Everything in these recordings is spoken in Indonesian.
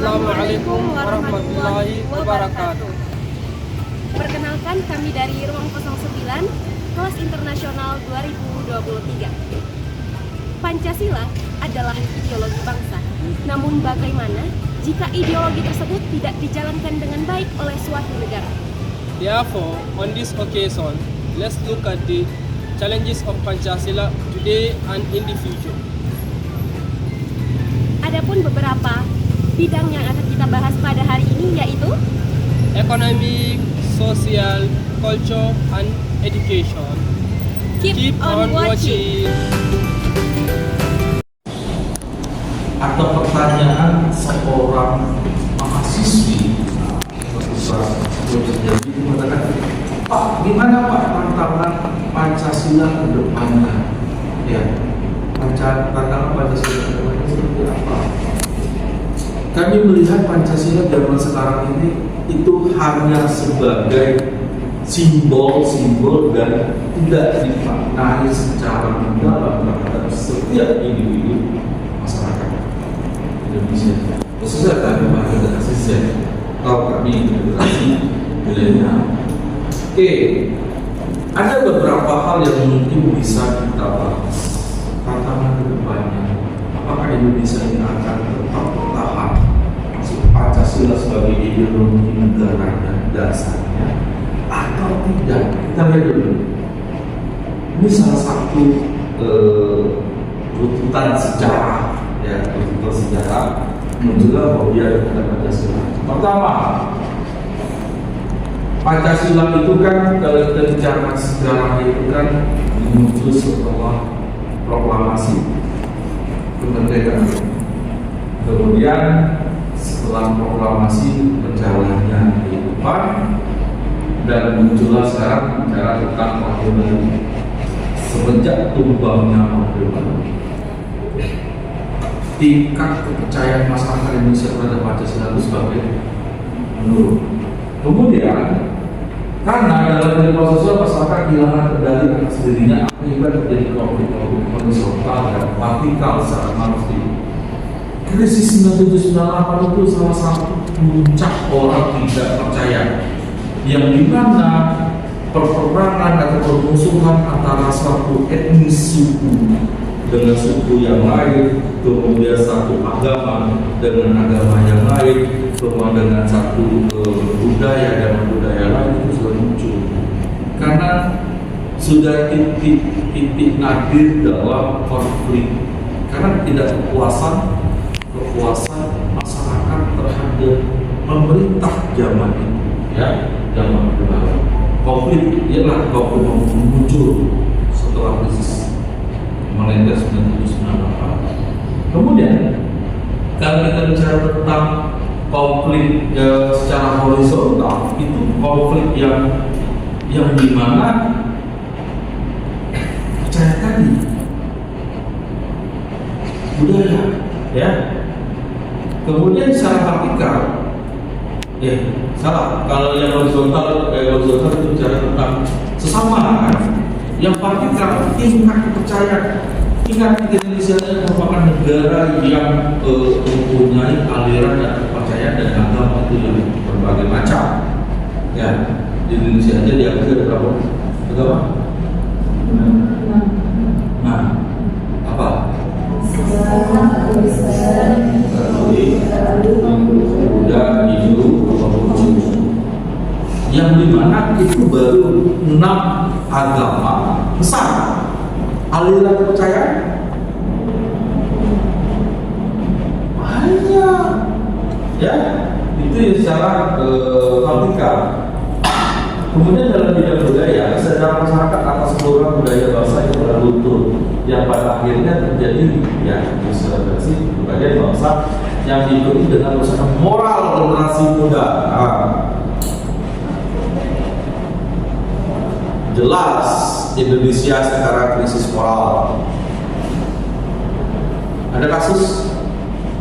Assalamualaikum warahmatullahi wabarakatuh. Perkenalkan, kami dari Ruang 09, kelas internasional 2023. Pancasila adalah ideologi bangsa. Namun bagaimana jika ideologi tersebut tidak dijalankan dengan baik oleh suatu negara? Therefore, on this occasion, let's look at the challenges of Pancasila today and in the future. Adapun beberapa bidang yang akan kita bahas pada hari ini yaitu Economic, social, culture, and education. Keep on watching. Ada pertanyaan seorang mahasiswi jadi mengatakan, Pak, gimana Pak tantangan Pancasila ke depannya? Ya, tantangan Pancasila ke depannya seperti apa? Kami melihat Pancasila zaman sekarang ini itu hanya sebagai simbol-simbol dan tidak dimaknai secara mendalam terhadap setiap individu masyarakat Indonesia. Khususnya kami generasi Z atau kami generasi milenial. Oke, ada beberapa hal yang mungkin bisa kita bahas. Tantangan ke depannya, apakah Indonesia ini akan tetap bertahan Pancasila sebagai ideologi negaranya dasarnya atau tidak? Kita lihat dulu. Ini salah satu runtutan sejarah, ya, runtutan sejarah menjelang fobia terhadap Pancasila. Pertama, Pancasila itu kan kalau kita bicara sejarah itu kan muncul setelah proklamasi kemerdekaan. Kemudian setelah proklamasi berjalannya kehidupan dan muncullah sekarang bicara tentang Orde Baru. Semenjak tumbangnya Orde Baru, tingkat kepercayaan masyarakat Indonesia terhadap Pancasila itu sebagai menurun. Kemudian karena dalam kehidupan sosial masyarakat kehilangan kendali atas dirinya akibat terjadi konflik horizontal dan vertikal secara manusia. Krisis 97-98 itu salah satu puncak orang tidak percaya, yang dimana perperangan atau permusuhan antara suatu etnis suku dengan suku yang lain, kemudian satu agama dengan agama yang lain, kemudian dengan satu budaya dengan budaya lain itu sudah muncul. Karena sudah titik nadir dalam konflik, karena tidak kepuasan masyarakat terhadap pemerintah zaman itu, ya, zaman baru. Konflik ialah konflik muncul setelah krisis moneter 1998. Kemudian kalau kita bicara tentang konflik secara horizontal, itu konflik yang dimana percaya tadi budaya, ya. Kemudian secara vertikal, ya salah. Kalau yang horizontal itu bicara tentang sesama kan. Yang vertikal tingkat kepercayaan. Ingat, Indonesia merupakan negara yang mempunyai aliran dan kepercayaan dan agama itu yang berbagai macam. Ya, di Indonesia aja diakui ada berapa agama? Nah, apa? Buddha, Hindu, yang dimana itu baru 6 agama besar. Aliran kepercayaan banyak, ya, itu yang secara vertikal. Kemudian dalam bidang budaya, kesadaran masyarakat atas seluruh budaya bangsa itu berluntur, yang pada akhirnya terjadi, ya, diselebrasi berbagai bangsa yang diikuti dengan usaha moral generasi muda. Jelas Indonesia sekarang krisis moral. Ada kasus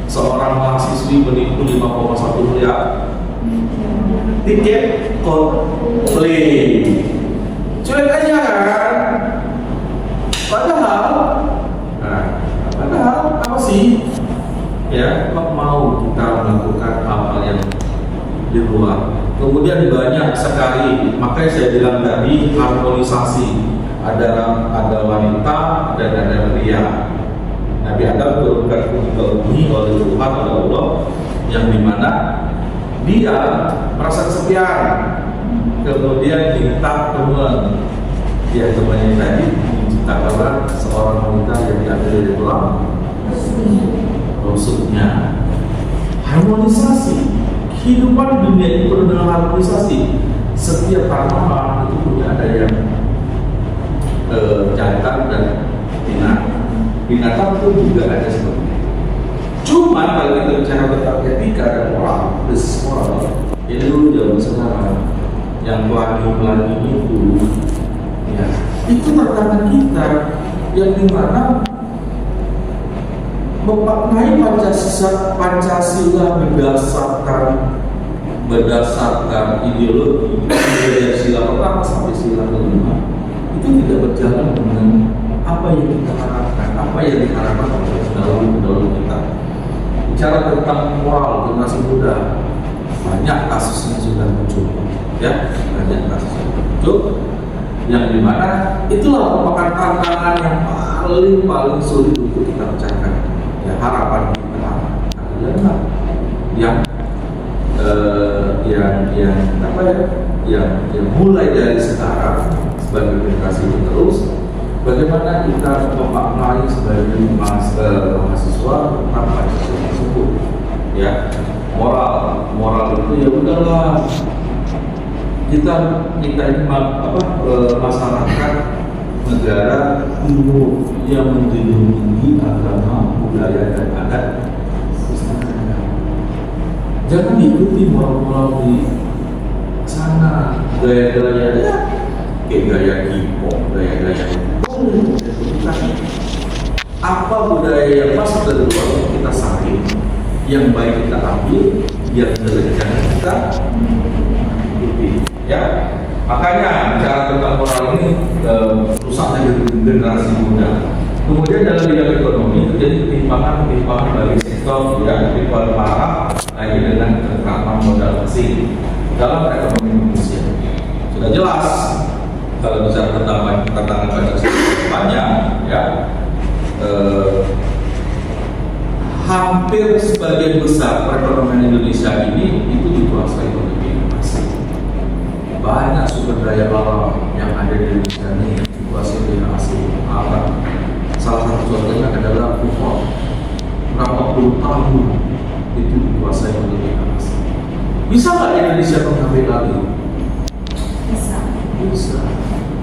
seorang mahasiswi menipu 5,1 miliar tiket Coldplay. Cuek aja kan? Padahal apa sih? Ya, kok mau kita melakukan di luar. Kemudian banyak sekali, makanya saya bilang tadi harmonisasi. Ada wanita, ada pria. Nabi Adam turunkan bumi oleh Tuhan, oleh Allah, yang dimana dia merasa kesepian, kemudian minta teman. Ya, temannya tadi menciptakan seorang wanita yang diambil dari tulang rusuknya. Harmonisasi. Kehidupan dunia ini penuh dengan harmonisasi. Setiap tanaman itu punya ada yang jantan dan binatang pun juga ada seperti itu. Cuma kalau kita bicara tentang etika dan moral, ini dulu zaman sekarang yang pelangi itu, ya, itu tantangan kita yang dimana memaknai Pancasila berdasarkan ideologi dari sila pertama sampai sila kelima itu tidak berjalan dengan apa yang kita harapkan, apa yang diharapkan oleh pendahulu kita. Bicara tentang moral generasi muda, banyak kasusnya sudah muncul, ya, banyak kasusnya muncul, yang dimana itulah merupakan tantangan yang paling sulit untuk kita pecahkan. Ya, harapan kita adalah yang mulai dari sekarang sebagai generasi penerus, bagaimana kita memaknai sebagai mahasiswa tentang Pancasila tersebut. Ya, moral itu ya udahlah, kita ini masyarakat negara yang menjunjung tinggi agama, budaya dan adat. Jangan diikuti moral-moral di sana, gaya-gaya kayak gaya K-pop, gaya-gaya apa budaya yang masuk dari luar kita saring, yang baik kita ambil, yang jelek jangan kita ikuti. Ya, makanya bicara tentang moral ini rusaknya generasi muda. Kemudian dalam bidang ekonomi terjadi ketimpangan bagi sektor yang lebih parah lagi dengan keterkaitan modal asing dalam ekonomi Indonesia. Sudah jelas kalau bicara tentang tantangan Pancasila depannya, ya, hampir sebagian besar perekonomian Indonesia ini itu dikuasai oleh asing. Banyak sumber daya alam yang ada di Indonesia ini dikuasai oleh asing. Salah satu contohnya adalah Pupuk. Berapa puluh tahun itu dikuasai oleh asing. Bisa nggak Indonesia mengambil alih? Bisa.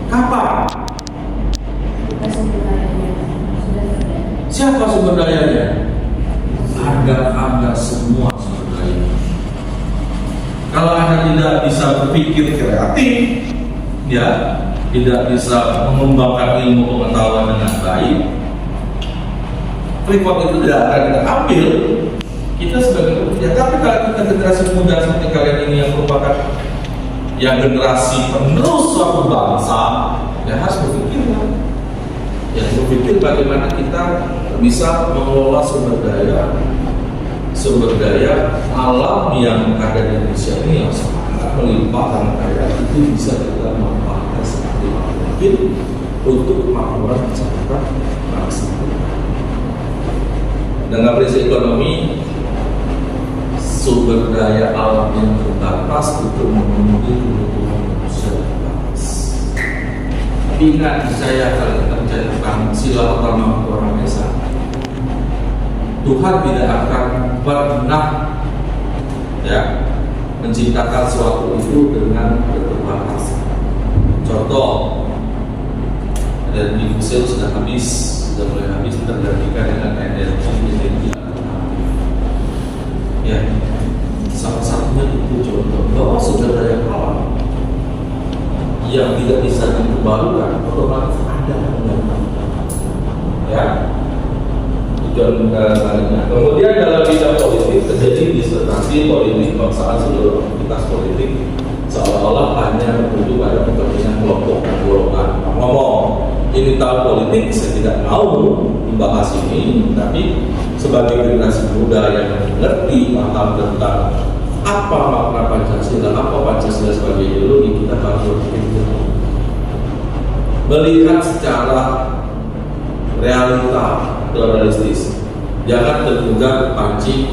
Kapan? Siapa sumber dayanya? Anda semua sumber daya. Kalau Anda tidak bisa berpikir kreatif, ya, tidak bisa mengembangkan ilmu pengetahuan dengan baik, Freeport itu tidak akan kita ambil. Kita sebagai pekerja, tapi kalau kita generasi muda seperti kalian ini yang merupakan generasi penerus suatu bangsa, ya harus berpikir, berpikir bagaimana kita bisa mengelola sumber daya alam yang ada di Indonesia ini yang sangat melimpah dan kaya, itu bisa kita manfaatkan semaksimal mungkin untuk kemakmuran masyarakat bangsa. Dengan prinsip ekonomi, sumber daya alam yang terbatas untuk memenuhi kebutuhan manusia terbatas. Ingat saya kalau kita menjadikan sila utama orang Esa, Tuhan tidak akan pernah menciptakan sesuatu itu dengan keterbatasan. Contoh, energi fosil sudah mulai habis tergantikan dengan energi ya. Salah satunya itu contoh bahwa sumber daya alam yang tidak bisa dikembalikan otomatis ada ya. Kemudian dalam bidang politik terjadi disertasi politik kebangsaan seluruh aktivitas politik seolah-olah hanya bertuju pada kepentingan kelompok dan golongan. Ngomong ini tahun politik, saya tidak mau membahas ini, tapi sebagai generasi muda yang mengerti paham tentang apa makna Pancasila, apa Pancasila sebagai ideologi, kita harus berpikir melihat secara realita realistis. Jangan terpancing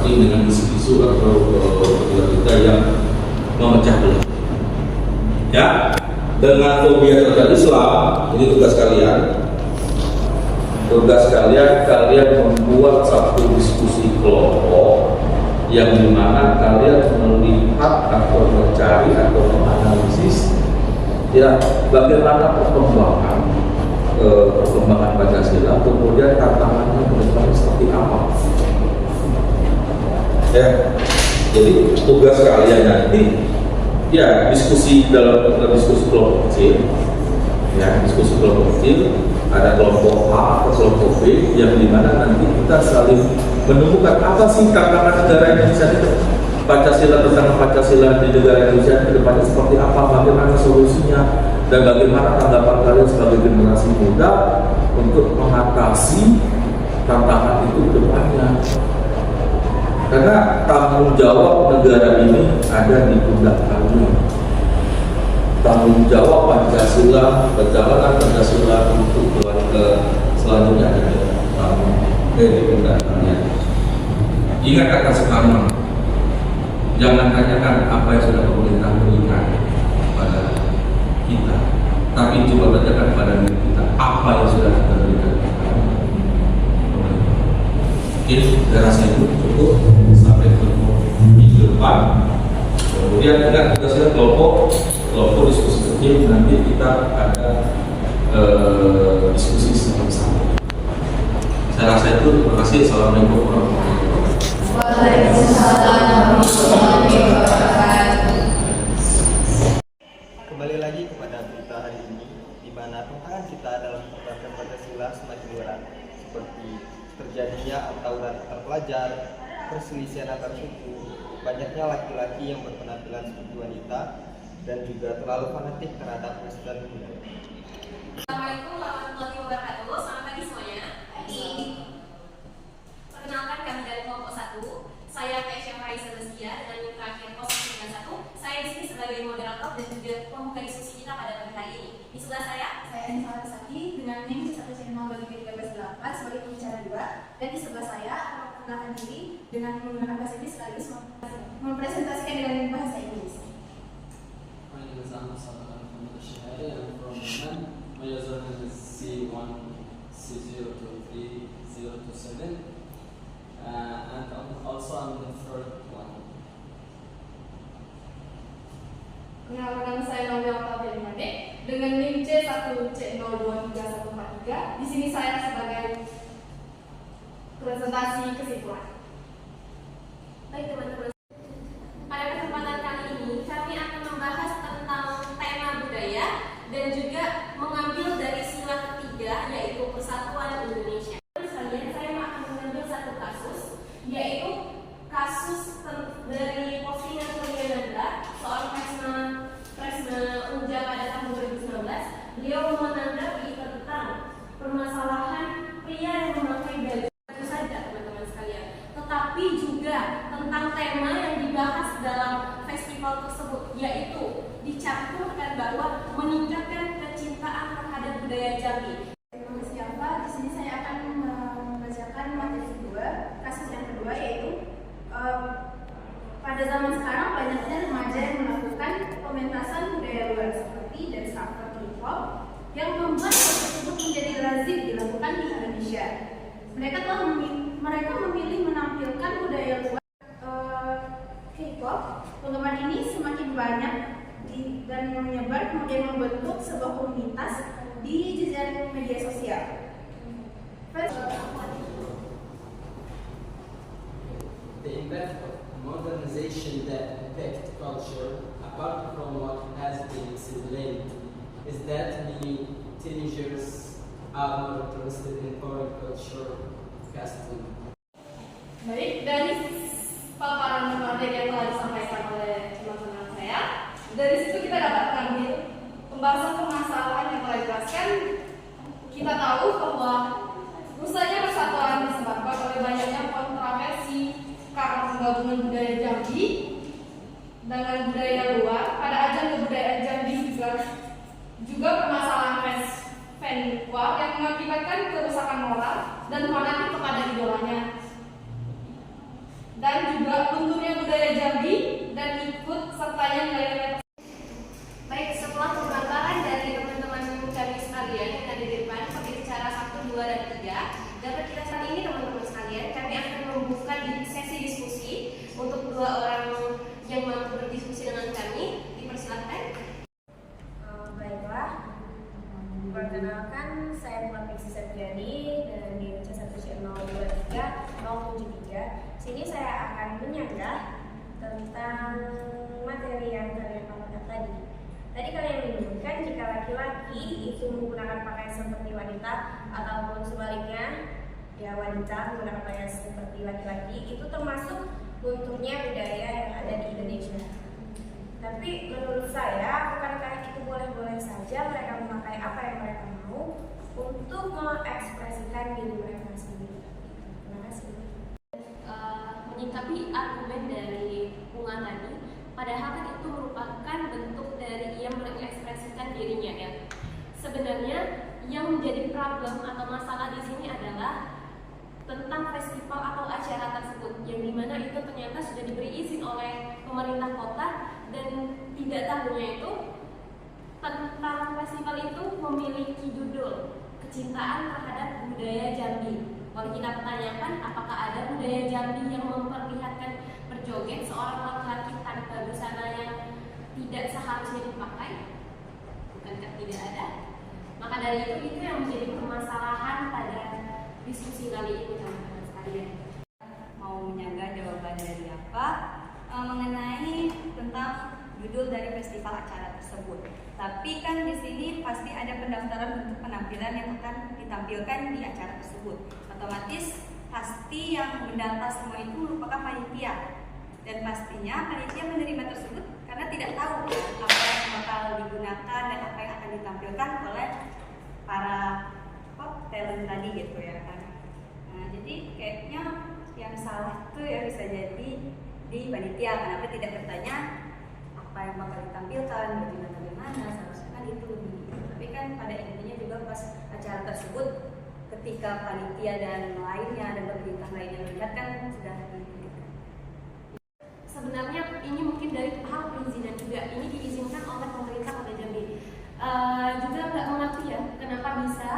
dengan isu-isu atau berita yang memecah belah. Ya, dengan fobia terhadap Islam, ini tugas kalian. Kalian membuat satu diskusi kelompok yang dimana kalian melihat atau mencari atau menganalisis ya bagaimana perkembangan Pancasila, kemudian tantangannya ke depan seperti apa. Ya, jadi tugas kalian nanti ya diskusi dalam diskusi kelompok kecil, ya diskusi kelompok kecil, ada kelompok A atau kelompok B yang dimana nanti kita saling menemukan apa sih tantangan negara Indonesia itu. Pancasila, tentang Pancasila di negara Indonesia ke depannya seperti apa, bagaimana solusinya, dan bagaimana tanggapan kalian sebagai generasi muda untuk mengatasi tantangan itu ke depannya. Karena tanggung jawab negara ini ada di pundak kalian. Tanggung jawab Pancasila, perjalanan Pancasila untuk ke selanjutnya ada di pundak kalian. Ingat kata Soekarno, jangan tanyakan apa yang sudah pemerintah berikan pada kita, tapi coba tanyakan pada diri kita apa yang sudah kita berikan. Mungkin saya rasa itu cukup sampai ketemu minggu depan. Kemudian ingat tugasnya kelompok diskusi kecil, nanti kita ada diskusi sama-sama. Saya rasa itu. Terima kasih. Assalamualaikum warahmatullahi wabarakatuh. Waalaikumsalam warahmatullahi wabarakatuh. Kembali lagi kepada berita hari ini, di mana tantangan kita dalam menerapkan Pancasila semakin berat, seperti terjadinya tawuran antar pelajar, perselisihan antar suku, banyaknya laki-laki yang berpenampilan seperti wanita, dan juga terlalu fanatik terhadap Kristen budaya. Assalamualaikum warahmatullahi wabarakatuh. Selamat pagi semuanya. Perkenalkan, kami dari kelompok 1. Saya Keisha Faisal Zia dengan yang terakhir 091. Saya di sini sebagai moderator dan juga pembuka diskusi kita pada pagi hari ini. Di sebelah saya Anissa Saki dengan NIM 1C0/1338 sebagai pembicara 2, dan di sebelah saya akan memperkenalkan diri dengan menggunakan bahasa Inggris sekaligus mempresentasikan dengan bahasa Inggris. My name is Ahmad Salman from the Shahari. I'm from Yemen. My username is C1C0230027. And also I'm the third one. Kenalkan, saya Nadia Octavia Made dengan NIM C1C023143. Di sini saya sebagai presentasi kesimpulan. baik teman-teman. Pada kesempatan kali ini kami akan membahas tentang tema budaya dan juga mengambil dari sila ketiga yaitu Persatuan Indonesia. Sekalian saya akan mengambil satu kasus, yaitu kasus dari postingan Kurnia Nanda, seorang Presma Unja pada tahun 2019. Beliau menanggapi tentang permasalahan pria yang memakai baju itu saja teman-teman sekalian, tetapi juga tentang tema yang dibahas dalam festival tersebut, yaitu dicampurkan bahwa meningkatkan kecintaan terhadap budaya Jambi. Terima kasih Alfa. Di sini saya akan membacakan materi kedua, kasus yang kedua, yaitu pada zaman sekarang banyaknya remaja yang melakukan pementasan budaya luar seperti dance cover K-pop yang membuat hal tersebut menjadi lazim dilakukan di Indonesia. Mereka memilih menampilkan budaya luar K-pop. Penggemar ini semakin banyak dan menyebar, kemudian membentuk sebuah komunitas di jejaring media sosial. The impact of modernization that affect culture, apart from what has been explained, is that many teenagers are more interested in foreign culture, custom. Baik, dari paparan materi yang telah disampaikan oleh teman-teman saya, dari situ kita dapat mengambil pembahasan permasalahan yang telah dijelaskan. Kita tahu bahwa rusaknya persatuan disebabkan oleh banyaknya kontroversi karena gabungan budaya Jambi dengan budaya luar pada ajang kebudayaan Jambi juga permasalahan fan war yang mengakibatkan kerusakan moral dan fanatik kepada idolanya, dan juga lunturnya budaya Jambi dan ikut sertanya nilai-nilai. Baik, setelah pemaparan dari teman-teman kami sekalian yang ada di depan seperti cara 1, 2, dan 3, dapat kita saat ini teman-teman sekalian, kami akan membuka sesi diskusi untuk 2 orang yang mampu berdiskusi dengan kami. Dipersilakan. Baiklah, perkenalkan saya Muhammad Fiksi Septiani dari Indonesia 1C023 Sini saya akan menyanggah tentang materi yang kalian paparkan tadi. Tadi kalian menyebutkan jika laki-laki itu menggunakan pakaian seperti wanita ataupun sebaliknya, ya wanita menggunakan pakaian seperti laki-laki, itu termasuk lunturnya budaya yang ada di Indonesia. Tapi menurut saya, bukankah itu boleh-boleh saja mereka memakai apa yang mereka mau untuk mengekspresikan diri mereka sendiri. Terima kasih. Menyikapi argumen dari Bunga tadi, padahal kan itu merupakan bentuk dari ia mengekspresikan dirinya ya. Sebenarnya yang menjadi problem atau masalah di sini adalah tentang festival atau acara tersebut, yang dimana itu ternyata sudah diberi izin oleh pemerintah kota, dan tidak tahunya itu tentang festival itu memiliki judul kecintaan terhadap budaya Jambi. Kalau kita pertanyakan apakah ada budaya Jambi yang memperlihatkan berjoget seorang laki-laki tanpa busana yang tidak seharusnya dipakai? Bukankah tidak ada? Maka dari itu yang menjadi permasalahan pada diskusi kali ini teman-teman sekalian. Mau menyanggah jawaban dari apa mengenai tentang judul dari festival acara tersebut. Tapi kan di sini pasti ada pendaftaran untuk penampilan yang akan ditampilkan di acara tersebut. Otomatis pasti yang mendata semua itu merupakan panitia, dan pastinya panitia menerima tersebut karena tidak tahu apa yang bakal digunakan dan apa yang akan ditampilkan oleh para talent tadi gitu ya kan. Nah, jadi kayaknya yang salah tuh ya bisa jadi di panitia. Kenapa tidak bertanya apa yang bakal ditampilkan, bagaimana, seharusnya kan itu lebih. Tapi kan pada intinya juga pas acara tersebut, ketika panitia dan lainnya dan pemerintah lainnya melihat kan sudah diberikan. Sebenarnya ini mungkin dari hal perizinan juga, ini diizinkan oleh pemerintah Kota Jambi. Juga nggak mengerti ya kenapa bisa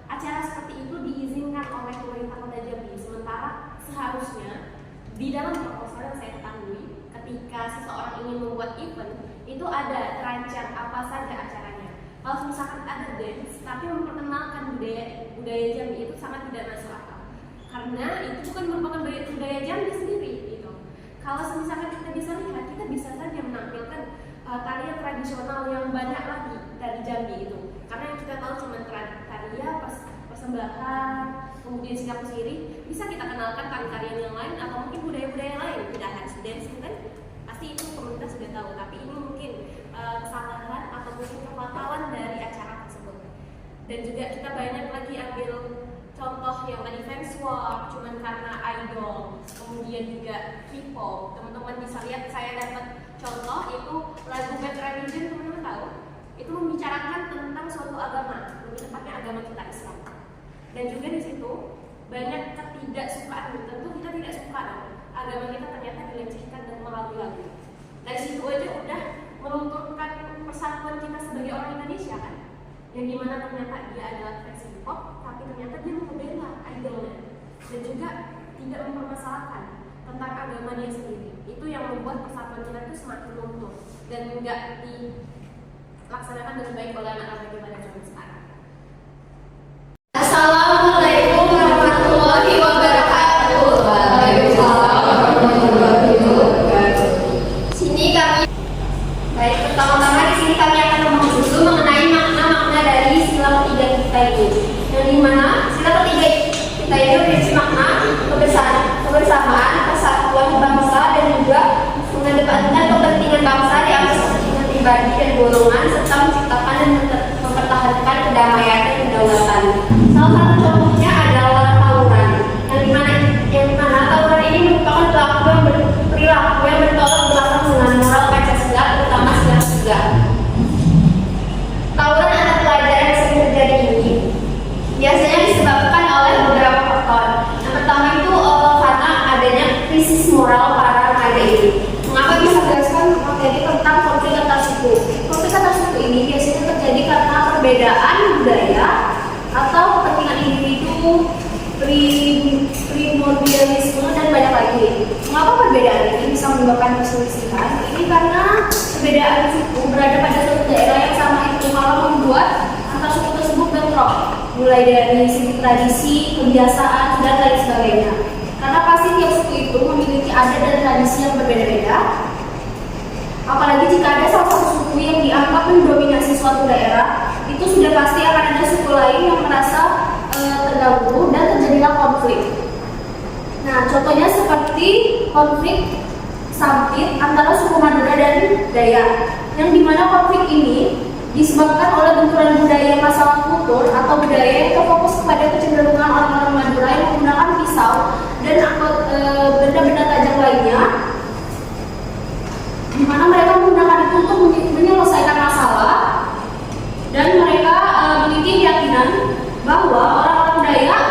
acara seperti itu diizinkan oleh pemerintah Kota Jambi, sementara seharusnya di dalam proposal yang saya ketahui, ketika seseorang ingin membuat event itu ada terancang apa saja acaranya. Kalau misalkan ada dance tapi memperkenalkan budaya Jambi, itu sangat tidak masuk akal, karena itu bukan merupakan budaya Jambi sendiri gitu. Kalau misalkan kita bisa lihat, kita bisa saja menampilkan tarian tradisional yang banyak lagi dari Jambi itu, karena yang kita tahu cuma tarian persembahan, kemudian sikap siri. Bisa kita kenalkan tarian yang lain atau mungkin budaya-budaya lain, tidak harus dance kan, pasti itu pemerintah sudah tahu. Tapi ini mungkin kesalahan atau mungkin kefatalan dari acara tersebut. Dan juga kita banyak lagi ambil contoh yang tadi fans war, cuman karena idol, kemudian juga K-pop. Teman-teman bisa lihat, saya dapat contoh itu lagu Bad Religion, teman-teman tahu? Itu membicarakan tentang suatu agama, lebih tepatnya agama kita Islam. Dan juga di situ banyak ketidaksukaan, tentu kita tidak suka agama kita ternyata dilecehkan dan melalui lagu. Dari situ aja udah melunturkan persatuan kita sebagai orang Indonesia kan, yang dimana ternyata dia adalah fans K-pop, tapi ternyata dia membela idolnya dan juga tidak mempermasalahkan tentang agama dia sendiri. Itu yang membuat persatuan kita itu semakin luntur dan tidak dilaksanakan dengan baik oleh anak-anak kita pada zaman sekarang. Assalamualaikum warahmatullahi wabarakatuh. Waalaikumsalam warahmatullahi wabarakatuh. Sini kami, baik, pertama-tama di sini kami akan membahas dulu mengenai makna-makna dari sila ketiga kita ini. Yang dimana sila ketiga kita ini berisi makna kebersamaan, persatuan bangsa, dan juga mengedepankan kepentingan bangsa di atas kepentingan pribadi dan golongan, serta menciptakan dan mempertahankan perbedaan budaya atau kepentingan individu, primordialisme, dan banyak lagi. Mengapa perbedaan ini bisa menyebabkan perselisihan? Ini karena perbedaan suku berada pada suatu daerah yang sama itu malah membuat antar suku tersebut bentrok, mulai dari segi tradisi, kebiasaan, dan lain sebagainya. Karena pasti tiap suku itu memiliki adat dan tradisi yang berbeda-beda. Apalagi jika ada salah satu suku yang dianggap mendominasi suatu daerah, itu sudah pasti akan ada suku lain yang merasa terganggu dan terjadilah konflik. Nah, contohnya seperti konflik sampit antara suku Madura dan Dayak, yang dimana konflik ini disebabkan oleh benturan budaya masalah kultur atau budaya yang terfokus kepada kecenderungan orang-orang Madura yang menggunakan pisau dan benda-benda tajam lainnya, di mana mereka menggunakan itu untuk menyelesaikan masalah, dan mereka memiliki keyakinan bahwa orang-orang Dayak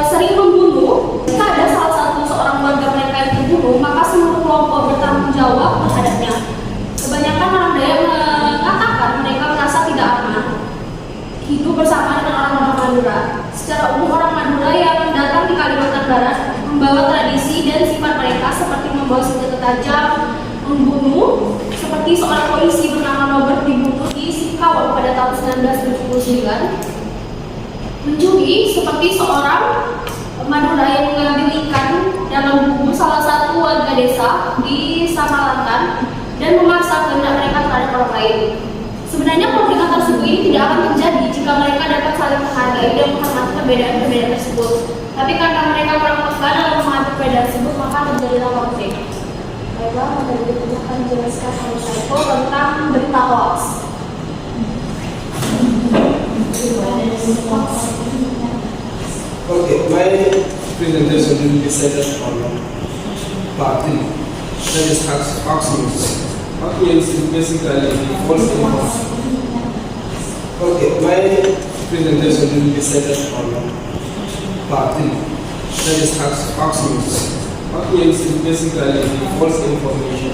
sering membunuh. Jika ada salah satu seorang warga mereka yang terbunuh, maka seluruh kelompok bertanggung jawab terhadapnya. Kebanyakan orang Dayak mengatakan mereka merasa tidak aman hidup bersama dengan orang-orang Madura. Secara umum orang Madura yang datang di Kalimantan Barat membawa tradisi dan sifat mereka seperti membawa senjata tajam, membunuh, seperti seorang polisi bernama Robert dibunuh di Singkawang pada tahun 1979. Mencuri seperti seorang Madura yang mengambil ikan dalam buku salah satu warga desa di Samalantan dan memaksa kehendak mereka terhadap orang lain. Sebenarnya konflik antar suku ini tidak akan terjadi jika mereka dapat saling menghargai dan menghormati perbedaan-perbedaan tersebut. Tapi karena mereka kurang peka dalam menghadapi perbedaan tersebut, maka terjadilah konflik. Baiklah, materi berikutnya akan dijelaskan oleh Saiful tentang berita hoax. Okay, my presentation will be centered on part 3, that is hoax news. Hoax news is basically false information. Okay, my presentation will be centered on part 3, that is hoax news. Hoax news is basically false information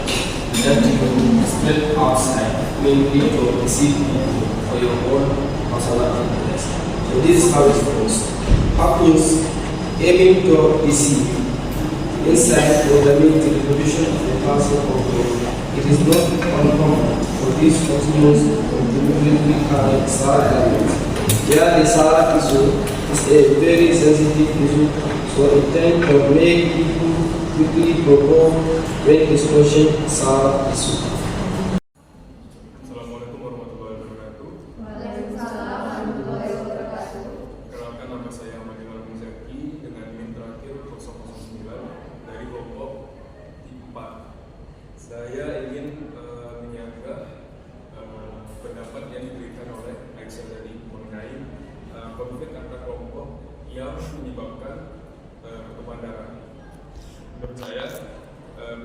that you spread outside, mainly to deceive people for your own personal interest. So this is how it goes. Hoax news aiming to deceive, inside or damage the reputation of the person or group. It is not uncommon for these hoax news to deliberately carry sad elements. Where the sad issue is a very sensitive issue, so it tends to make people quickly provoke when discussion sad issue. Assalamualaikum warahmatullahi wabarakatuh. Perkenalkan, nama saya Ahmad Ilham Zaki dengan NIM terakhir 009 dari kelompok 4. Saya ingin menyanggah pendapat yang diberikan oleh Aisyah tadi mengenai konflik antar kelompok yang menyebabkan pertumpahan darah. Menurut saya,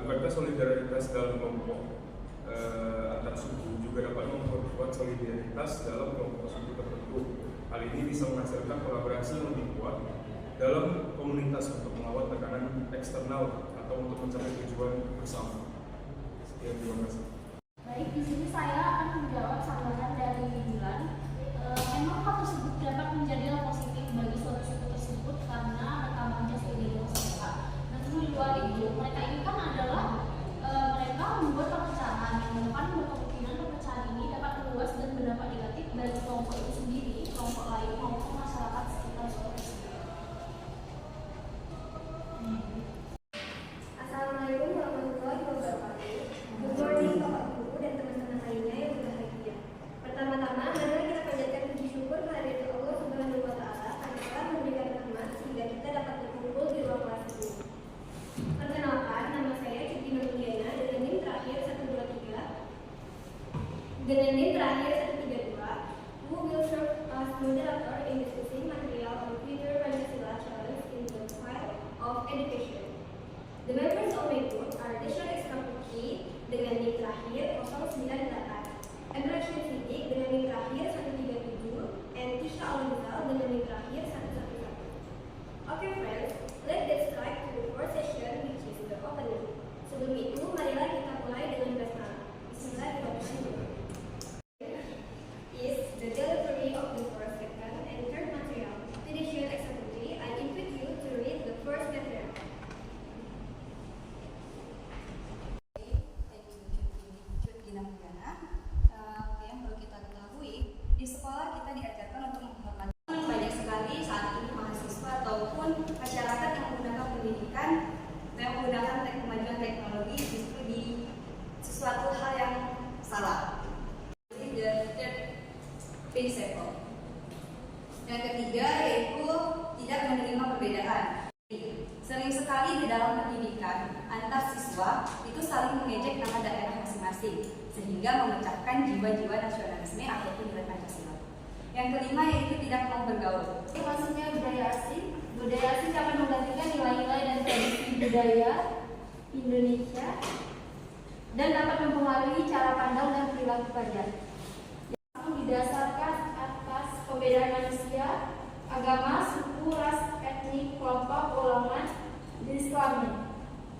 bukankah solidaritas dalam kelompok antar suku juga dapat memperkuat solidaritas dalam kelompok suku tertentu. Hal ini bisa menghasilkan kolaborasi yang lebih kuat dalam komunitas untuk melawan tekanan eksternal atau untuk mencapai tujuan bersama. Sekian, terima kasih. Baik, di sini saya akan menjawab sanggahan dari Dilan. Memang hal tersebut dapat menjadi positif bagi suatu suku tersebut karena bertambahnya solidaritas mereka. Namun di luar itu, mereka ini kan adalah mereka membuat perpecahan yang menekan kemungkinan perpecahan ini dapat meluas dan berdampak negatif bagi kelompok itu sendiri, kelompok lain maupun masyarakat sekitar seperti itu. Assalamualaikum warahmatullahi wabarakatuh. Good morning Bapak Guru dan teman-teman lainnya yang berbahagia. Pertama-tama, marilah kita panjatkan puji syukur kehadirat Allah Subhanahu wa Ta'ala karena telah memberikan rahmat sehingga kita dapat berkumpul di ruang kelas ini. Perkenalkan, nama saya Cuti Nurdiana dengan NIM terakhir 132, who will serve as moderator in discussing material on Twitter Pancasila Challenge in the field of education. The members of my group are Desha Eskaputri dengan NIM terakhir 098, Emrashin Siddiq dengan NIM terakhir 137, and Tisha Al-Nizal dengan NIM terakhir 111. Okay friends, let's get straight to the first session, which is the opening. Sebelum itu, marilah kita mulai dengan basmalah. Bismillahirrahmanirrahim. menjadikan menggunakan kemajuan teknologi justru di sesuatu hal yang salah. Jadi the third principle. Yang ketiga yaitu tidak menerima perbedaan. Sering sekali di dalam pendidikan antar siswa itu saling mengejek nama daerah masing-masing sehingga memecahkan jiwa-jiwa nasionalisme ataupun nilai Pancasila. Yang kelima yaitu tidak mau bergaul. Maksudnya budaya asing. Budaya asing dapat menggantikan nilai-nilai dan tradisi budaya Indonesia dan dapat mempengaruhi cara pandang dan perilaku pelajar. Yang didasarkan atas perbedaan manusia, agama, suku, ras, etnik, kelompok, golongan, jenis kelamin.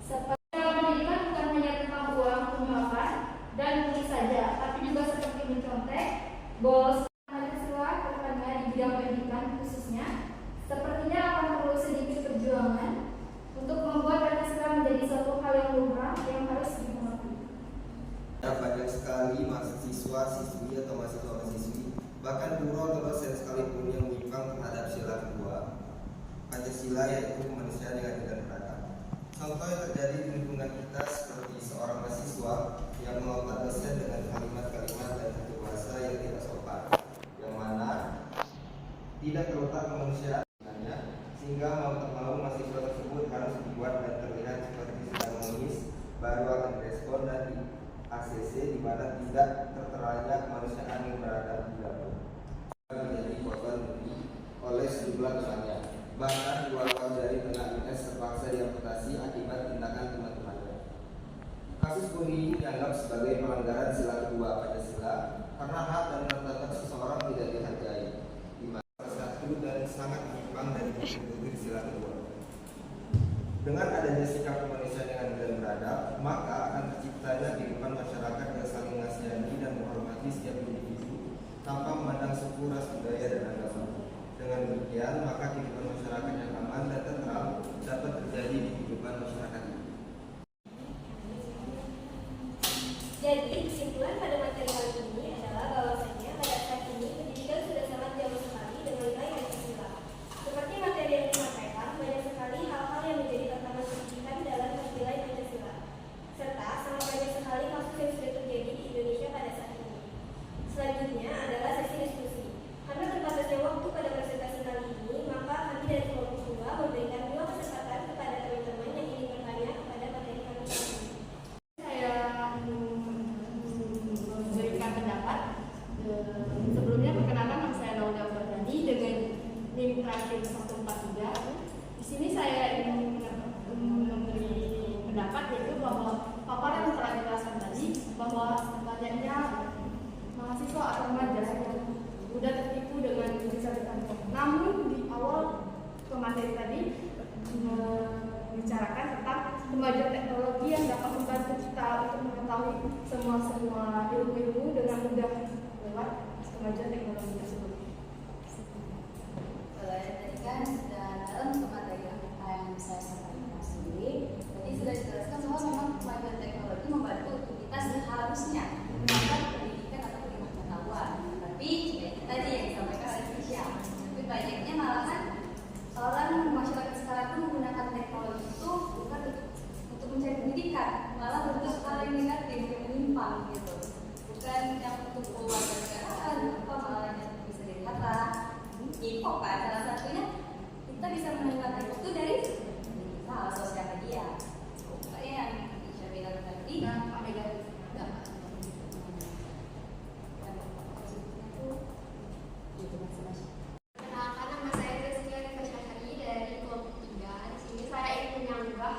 Seperti dalam pendidikan bukan hanya tentang uang, makan, dan menulis saja, tapi juga seperti mencontek, bolos, Pancasila kedepannya di bidang pendidikan khususnya, sepertinya akan perlu sedikit perjuangan untuk membuat Pancasila menjadi suatu hal yang lumrah yang harus dihormati. Banyak sekali mahasiswa, siswi atau mahasiswa-mahasiswi, bahkan guru atau dosen sekalipun yang menyimpang terhadap sila kedua Pancasila, yaitu kemanusiaan yang adil dan beradab. Contoh yang terjadi di lingkungan kita seperti seorang mahasiswa yang melontar dosen dengan kalimat-kalimat dan tutur bahasa yang tidak sopan, yang mana tidak terletak kemanusiaan sehingga mau tak mau mahasiswa tersebut harus dibuat dan terlihat seperti sedang menangis, baru akan direspon dan di ACC di mana tidak terteranya kemanusiaan yang beradab di dalam menjadi korban oleh sejumlah temannya. Bahkan dua dari tengah IS terpaksa diamputasi akibat tindakan teman-temannya. Kasus bullying dianggap sebagai pelanggaran sila kedua Pancasila karena hak dan martabat seseorang tidak dihargai, di mana satu dan sangat menyimpang dari prinsip sila kedua. Dengan adanya sikap kemanusiaan yang adil dan beradab, maka akan terciptanya kehidupan masyarakat yang saling mengasihani dan menghormati setiap individu tanpa memandang suku, ras, budaya, dan agama. Dengan demikian, maka kehidupan masyarakat yang aman dan tentram dapat terjadi di kehidupan masyarakat ini. Jadi, kesimpulan pada materi kali ini adalah bahwasanya pada saat ini pendidikan sudah sangat jauh sekali dengan nilai Pancasila. Seperti materi yang disampaikan, banyak sekali hal-hal yang menjadi tantangan pendidikan dalam nilai Pancasila, serta sangat banyak sekali kasus yang sudah terjadi di Indonesia pada saat ini. Selanjutnya adalah sesi diskusi. Karena terbatasnya waktu pada presentasi kali ini, maka kami dari kelompok 2 memberikan 2 kesempatan kepada teman-teman yang ingin bertanya kepada materi kami ini. Saya memberikan pendapat. Sebelumnya perkenalkan, nama saya Naula Bardani dengan NIM terakhir 143. Di sini saya ingin memberi pendapat yaitu bahwa paparan yang telah dijelaskan tadi bahwa banyaknya mahasiswa atau remaja yang sudah tertipu dengan kebijakan. Namun di awal materi tadi membicarakan tentang kemajuan teknologi yang dapat membantu kita untuk mengetahui semua ilmu-ilmu dengan mudah lewat kemajuan teknologi tersebut. Tadi kan dalam materi yang saya sampaikan sendiri, tadi sudah dijelaskan bahwa memang kemajuan teknologi membantu untuk kita seharusnya melakukan pendidikan atau ilmu pengetahuan. Tapi tadi yang disampaikan oleh Tisha, tapi banyaknya malahan orang masyarakat sekarang itu menggunakan teknologi itu bukan untuk mencari pendidikan, malah untuk hal yang negatif yang menyimpang gitu. Bukan yang untuk keluarga negaraan, apa malah yang bisa dilihat info kan salah satunya kita bisa menemukan itu dari sosial media. Kayak yang Tisha bilang tadi, Perkenalkan, nama saya Rizky Syahari dari kelompok 3. Di sini saya ingin menyanggah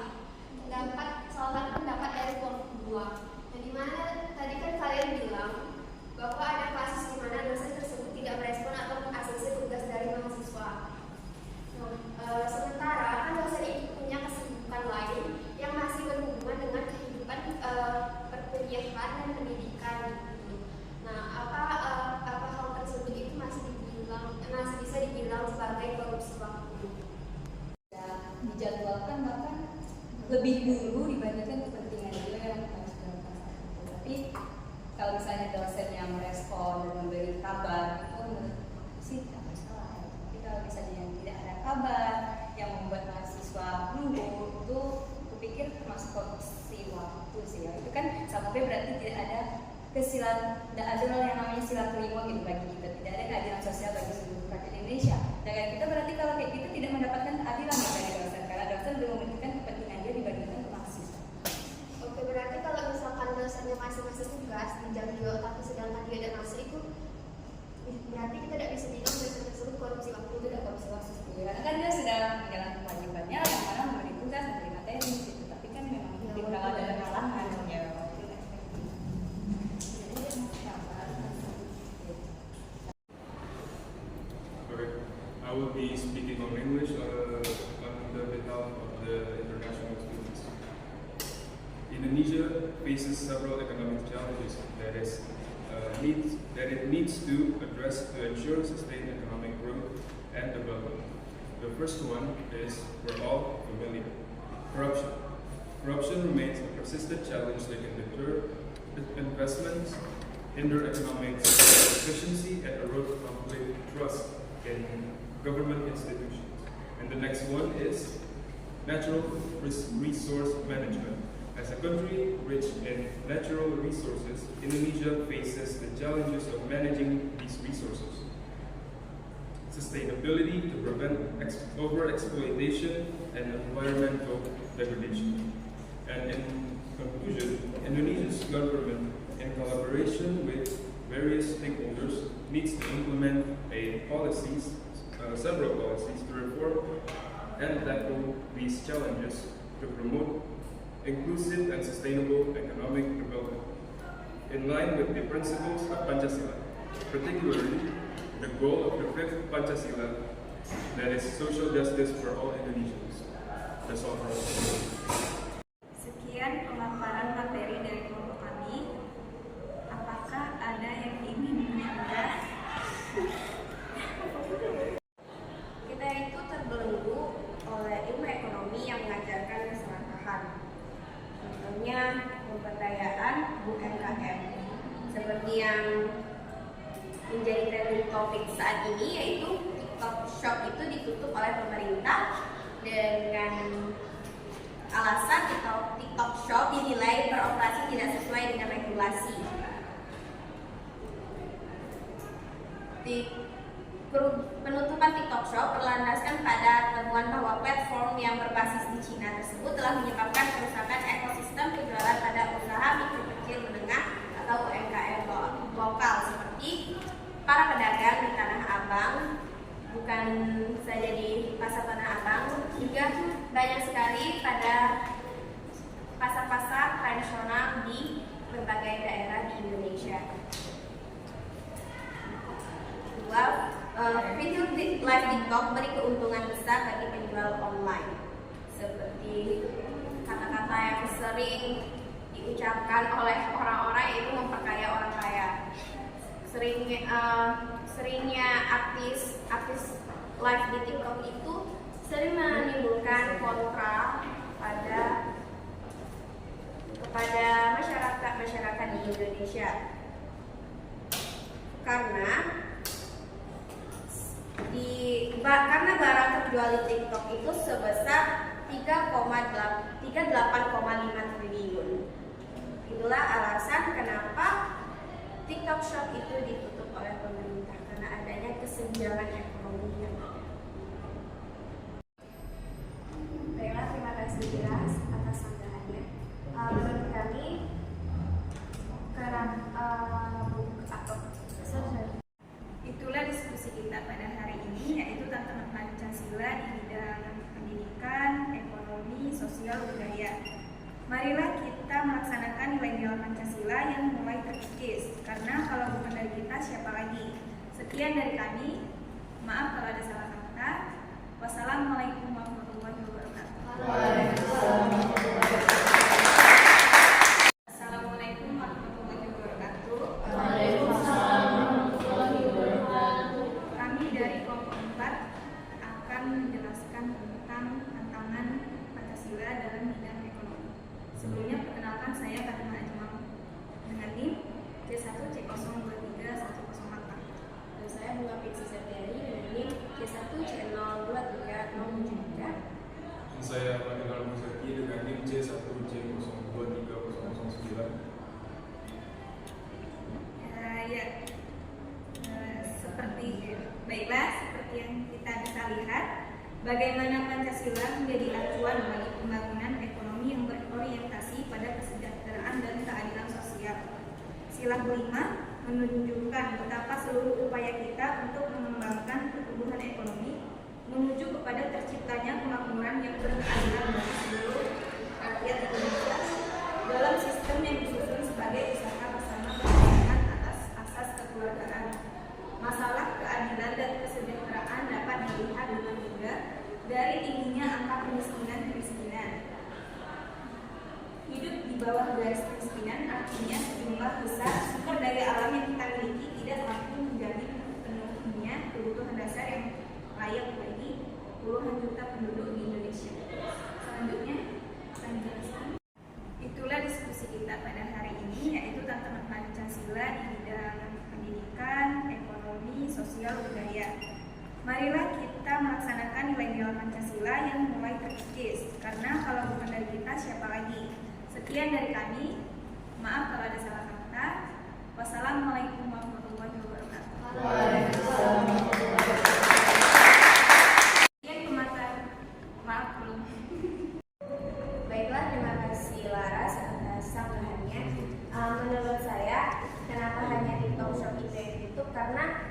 pendapat dari kelompok 2. Nah, dimana tadi kan kalian bilang bahwa ada kasus di mana dosen tersebut tidak merespon atau meng-ACC tugas dari mahasiswa. Nah, sementara kan dosen itu punya kesibukan lain yang masih berhubungan dengan kehidupan perkuliahan dan pendidikan. Nah, apa hal tersebut itu masih bisa dibilang sebagai korupsi waktu? Ya, dijadwalkan bahkan lebih dulu dibandingkan kepentingan dia yang harus dilakukan saat itu. Tapi kalau misalnya dosen yang merespon dan memberi kabar itu menurut sih tidak masalah. Tapi kalau misalnya yang tidak ada kabar yang membuat mahasiswa nunggu itu pikir termasuk korupsi waktu sih ya. Itu kan sama berarti tidak ada tidak ada yang namanya sila kelima gitu bagi kita, tidak ada keadilan sosial bagi seluruh rakyat Indonesia. Dan kita berarti kalau kayak gitu tidak mendapatkan keadilan dari dosen, karena dosen belum mementingkan kepentingan dia dibandingkan ke mahasiswa. Oke, berarti kalau misalkan dosennya masing-masing tugas di jam 2 tapi sedangkan dia ada masuk itu berarti kita tidak bisa bilang dosen tersebut korupsi waktu, tidak korupsi waktu. Karena kan dia sudah menjalankan kewajibannya yang mana memberi tugas, memberi materi gitu. Tapi kan memang kalau ada halangan ya. I will be speaking on English on the behalf of the international students. Indonesia faces several economic challenges that it needs to address to ensure sustained economic growth and development. The first one is we're all familiar: corruption. Corruption remains a persistent challenge that can deter investments, hinder economic efficiency, and erode public trust in government institutions. And the next one is natural resource management. As a country rich in natural resources, Indonesia faces the challenges of managing these resources. Sustainability to prevent overexploitation and environmental degradation. And in conclusion, Indonesia's government, in collaboration with various stakeholders, needs to implement several policies to reform and tackle these challenges to promote inclusive and sustainable economic development in line with the principles of Pancasila, particularly the goal of the fifth Pancasila, that is social justice for all Indonesians. That's all for us. Sekian pemaparan materi dari kelompok kami. Apakah ada yang ingin menambah? Kita itu terbelenggu oleh ilmu ekonomi yang mengajarkan keserakahan. Contohnya pemberdayaan UMKM, seperti yang menjadi trending topik saat ini, yaitu TikTok Shop itu ditutup oleh pemerintah dengan alasan TikTok Shop dinilai beroperasi tidak sesuai dengan regulasi. Penutupan TikTok Shop berlandaskan pada temuan bahwa platform yang berbasis di Cina tersebut telah menyebabkan kerusakan ekosistem penjualan pada usaha mikro kecil menengah atau UMKM lokal, seperti para pedagang di Tanah Abang, bukan saja di pasar Tanah Abang, juga banyak sekali pada pasar-pasar tradisional di berbagai daerah di Indonesia. Video live TikTok beri keuntungan besar bagi penjual online, seperti kata-kata yang sering diucapkan oleh orang-orang yaitu memperkaya orang kaya. Seringnya artis live di TikTok itu sering menimbulkan kontra kepada masyarakat di Indonesia, karena barang terjual di TikTok itu sebesar 38,5 triliun. Itulah alasan kenapa TikTok Shop itu ditutup oleh pemerintah, karena adanya kesenjangan ekonomi yang ada. Baiklah, terima kasih Diras atas sambutannya. Menurut kami itulah diskusi kita pada hari ini, yaitu tentang Pancasila di bidang pendidikan, ekonomi, sosial, budaya. Marilah kita melaksanakan nilai-nilai Pancasila yang mulai terkikis, karena kalau bukan dari kita, siapa lagi? Sekian dari kami. Maaf kalau ada salah kata. Wassalamualaikum warahmatullahi wabarakatuh. Assalamualaikum warahmatullahi wabarakatuh. Kami dari kelompok 4 akan menjelaskan tentang tantangan Pancasila dalam bidang ekonomi. Sebelumnya perkenalkan, saya Fatima Ajmal dengan NIM C1C0231008. Dan saya Bunga Pixi Septiani dengan NIM C1C02307. Saya Fadil Al-Muzaki dengan NIM C1 Pancasila kelima menunjukkan betapa seluruh upaya kita untuk mengembangkan pertumbuhan ekonomi menuju kepada terciptanya kemakmuran yang berkeadilan bagi seluruh rakyat Indonesia dalam sistem yang disusun sebagai usaha bersama berdasarkan atas asas kekeluargaan. Masalah keadilan dan kesejahteraan dapat dilihat dengan mudah dari tingginya angka kemiskinan. Hidup di bawah garis kemiskinan artinya sejumlah besar sumber daya alam yang kita miliki tidak mampu menjamin penuhnya kebutuhan dasar yang layak bagi puluhan juta penduduk di Indonesia. Selanjutnya akan dijelaskan. Itulah diskusi kita pada hari ini, yaitu tentang Pancasila di bidang pendidikan, ekonomi, sosial, budaya. Marilah kita melaksanakan nilai-nilai Pancasila yang mulai terkikis, karena kalau bukan dari kita, siapa lagi? Sekian dari kami. Maaf kalau ada salah kata. Wassalamualaikum warahmatullahi wabarakatuh. Sekian pemaparan. Maaf belum. Baiklah, terima kasih Laras atas sambutannya. Menurut saya, kenapa hanya TikTok Shop itu yang ditutup? Karena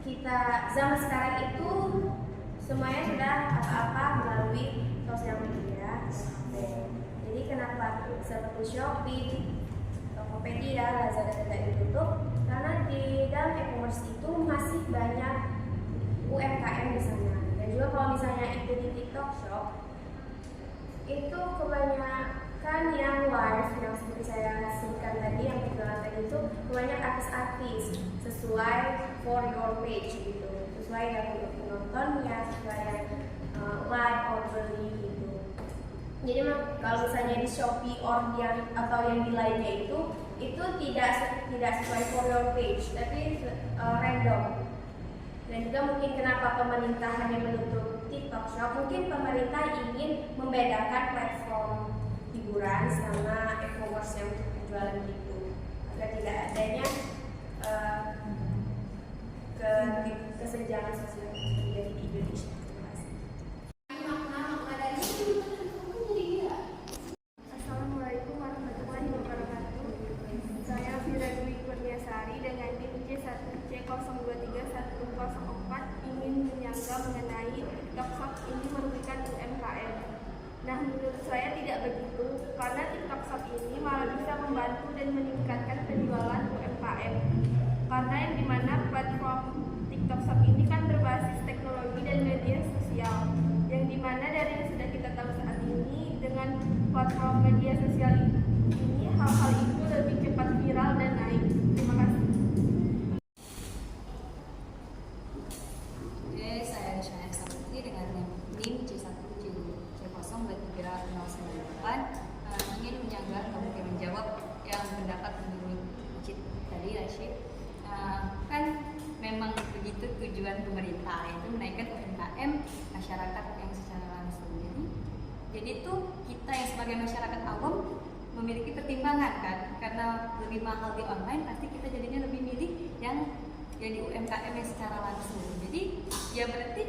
kita zaman sekarang itu semuanya sudah apa-apa melalui sosial media. Jadi kenapa seperti Shopee, Tokopedia, Lazada tidak ditutup? Karena di dalam e-commerce itu masih banyak UMKM di sana. Dan juga kalau misalnya itu di TikTok Shop, itu kebanyakan yang live, yang seperti saya sebutkan tadi, yang berjualan tadi itu kebanyakan artis-artis sesuai for your page gitu, sesuai yang untuk penontonnya, sesuai yang like or beli gitu. Jadi kalau misalnya di Shopee or atau yang di lainnya itu tidak sesuai for your page, tapi random. Dan juga mungkin kenapa pemerintah hanya menutup TikTok Shop, mungkin pemerintah ingin membedakan platform hiburan sama e-commerce yang untuk penjualan itu, agar tidak adanya kesenjangan sosial yang terjadi di Indonesia. Assalamualaikum warahmatullahi wabarakatuh. Saya Fira Dwi Kurniasari dengan NIM C023104 ingin menyangka mengenai TikTok Shop ini merugikan UMKM. Nah, menurut saya tidak begitu, karena TikTok Shop ini malah bisa membantu dan meningkatkan penjualan UMKM. Karena yang dimana platform TikTok Shop ini kan berbasis teknologi dan media sosial, yang dimana dari yang sudah kita tahu saat ini, dengan platform media sosial ini hal-hal itu lebih cepat viral dan naik. Terima kasih. Oke, saya Syahir Sabti dengan NIM C1C02309 ingin menyanggah atau mungkin menjawab yang pendapat menurut Cid tadi, Rashid. Kan memang begitu tujuan pemerintah, itu menaikkan UMKM masyarakat yang secara langsung. Jadi tuh kita yang sebagai masyarakat awam memiliki pertimbangan kan, karena lebih mahal di online pasti kita jadinya lebih milih yang di UMKM yang secara langsung. Jadi ya berarti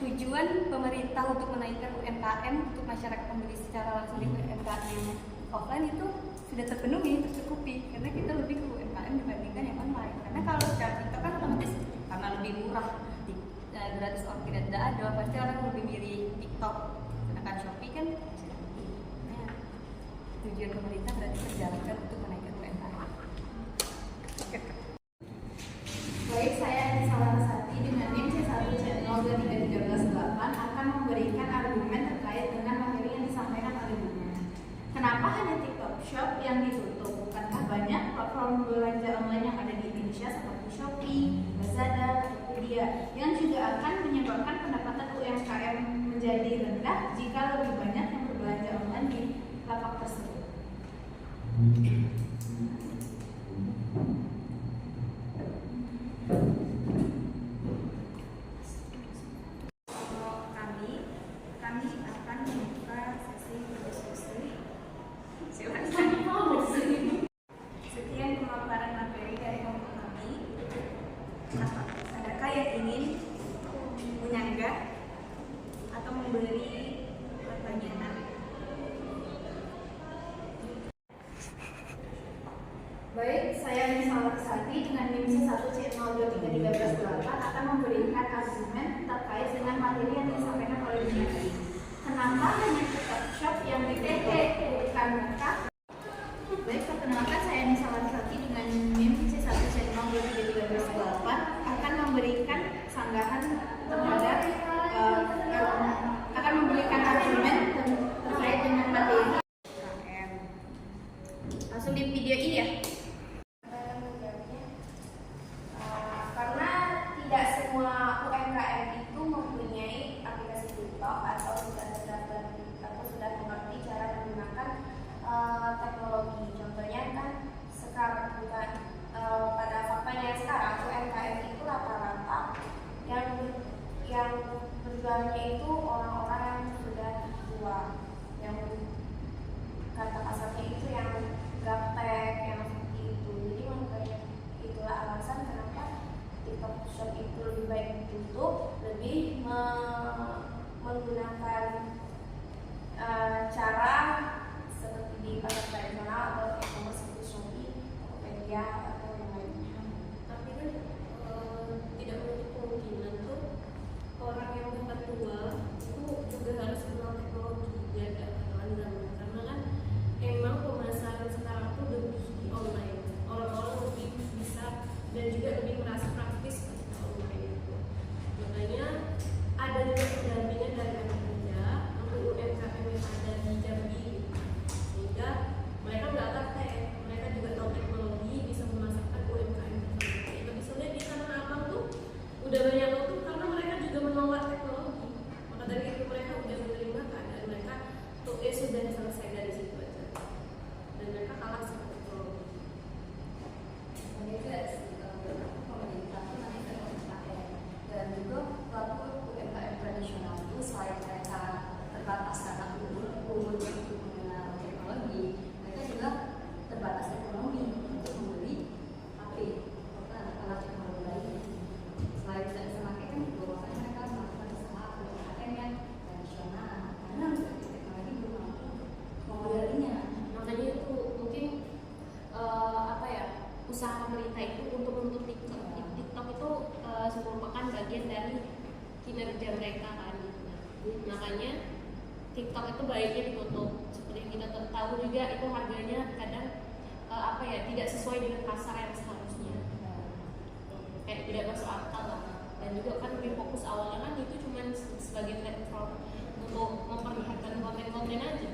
tujuan pemerintah untuk menaikkan UMKM untuk masyarakat membeli secara langsung di UMKM offline itu sudah terpenuhi, tercukupi, karena kita lebih ke UMKM dibandingkan yang online. Karena kalau secara TikTok kan otomatis karena lebih murah, gratis ongkir tidak ada, pasti orang lebih milih TikTok. Sedangkan Shopee kan tujuan pemerintah berarti terjalankan untuk menaikkan UMKM. Baik, saya Anissa Larasati dengan NIM C1C02313 akan memberikan argumen terkait dengan materi yang disampaikan oleh Bunda. Kenapa hanya TikTok Shop yang ditutup? Bukankah banyak platform belanja online yang ada di Indonesia seperti Shopee, Lazada, Tokopedia yang juga akan menyebabkan pendapatan UMKM menjadi rendah jika lebih banyak yang berbelanja online di lapak tersebut? Kami akan membuka sesi berdiskusi. Silakan. Sekian pemaparan materi dari kelompok kami. Adakah yang ingin menyanggah atau memberi menggunakan cara seperti di pasar tradisional atau e-commerce seperti Shopee, Tokopedia atau yang lainnya. Tapi kan tidak menutup kemungkinan tuh orang yang dapat tua itu juga harus kenal teknologi biar gak ketinggalan zaman. Karena kan emang pemasaran sekarang tuh lebih di online, orang-orang lebih bisa dan juga lebih merasa praktis ketika online itu. Makanya ada juga pendampingan dari anak kerja untuk UMKM yang ada di Jambi, sehingga mereka nggak praktek, mereka juga tahu teknologi, bisa memasarkan UMKM tersebut. Kita bisa lihat di Tanah Abang tuh udah banyak tutup karena mereka juga menolak teknologi. Maka dari itu mereka udah menerima keadaan mereka tuh sudah selesai dari situ aja, dan mereka kalah sama teknologi. Dan juga pelaku UMKM tradisional itu selain mereka terbatas karena umurnya untuk mengenal teknologi, mereka juga terbatas ekonomi untuk membeli HP atau alat teknologi lainnya. Selain tidak bisa pakai kan juga makanya mereka melakukan usaha UMKM yang tradisional karena teknologi belum mampu membelinya. Makanya itu mungkin usaha pemerintah itu untuk menutup TikTok. TikTok itu merupakan bagian dari kinerja mereka kan. Makanya TikTok itu baiknya ditutup. Seperti yang kita tahu juga itu harganya kadang tidak sesuai dengan pasar yang seharusnya. Kayak tidak masuk akal lah. Dan juga kan lebih fokus awalnya kan itu cuma sebagai platform untuk memperlihatkan konten-konten aja.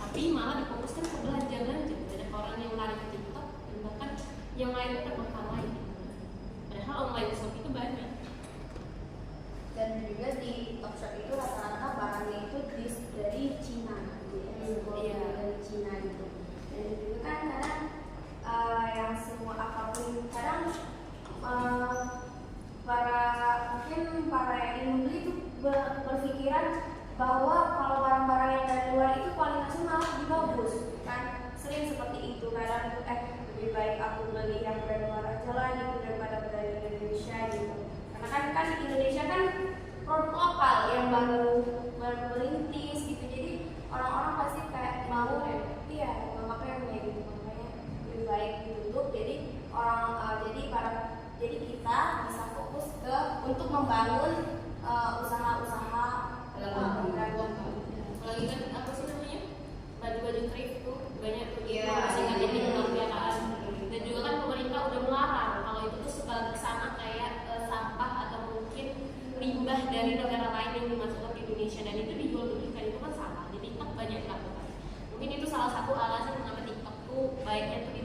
Tapi malah difokuskan ke belanja-belanja. Banyak orang yang lari ke TikTok dan bahkan yang lain terbengkalai. Padahal online shop itu banyak. Dan juga di Tokshop itu rata-rata barangnya itu dari Cina, dari Cina gitu. Dan juga kan kadang yang semua apapun kadang para yang ingin membeli itu berpikiran bahwa kalau barang-barang yang dari luar itu kualitasnya malah lebih bagus kan, sering seperti itu. Kadang lebih baik aku beli yang dari luar aja lah gitu daripada dari Indonesia gitu, karena kan di Indonesia kan produk lokal yang baru merintis gitu, jadi orang-orang pasti kayak mau makanya gitu, makanya lebih baik ditutup. Jadi jadi kita bisa fokus ke untuk membangun usaha-usaha apalagi kan apa sih namanya, baju-baju thrift tuh banyak tuh masih ada di pembiayaan. Dan juga kan pemerintah udah melarang kalau itu tuh sama kayak sampah atau mungkin limbah dari negara lain yang dimasukkan ke Indonesia dan itu dijual belikan, itu kan salah. Di TikTok banyak dilakukan. Mungkin itu salah satu alasan mengapa TikTok tuh baiknya tuh di